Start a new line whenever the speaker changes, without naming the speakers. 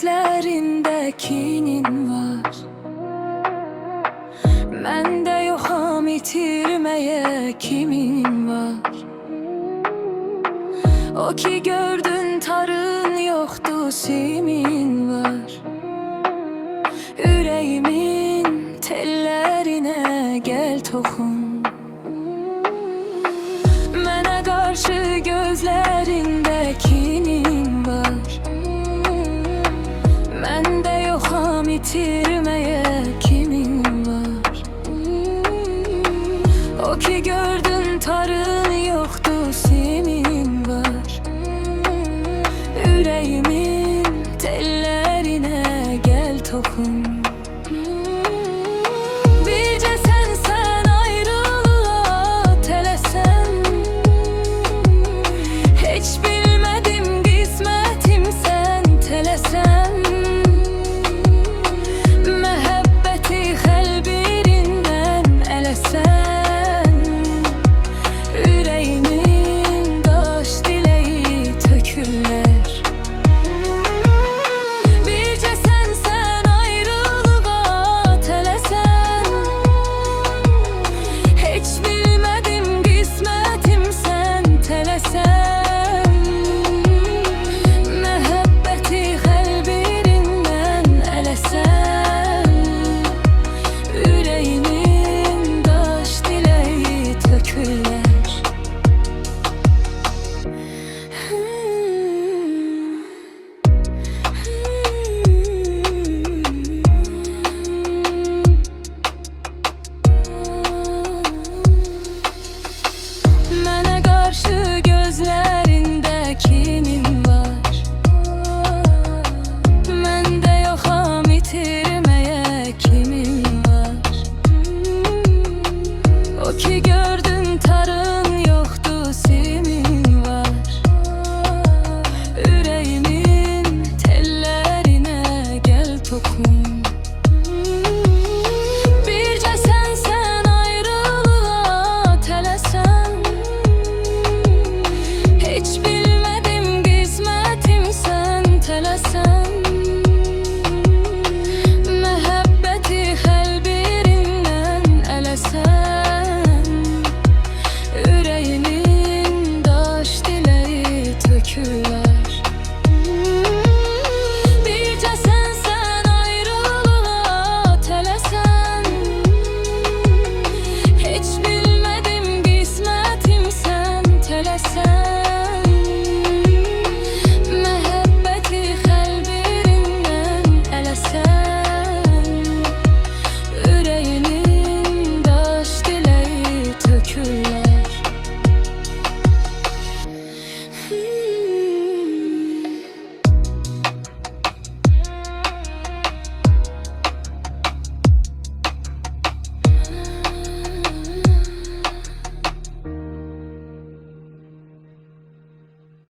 gözlerinde kinin var. Mende yoxam itirmeye kimin var? O ki gördün tarın yoktu simin var. Yüreğimin tellerine gel toxun. Mənə qarşı gözlərində kinin var. Məndə yoxam itirməyə kimin var? O ki gördün tarın yoktu simin var. Yüreğimin tellerine gel toxun.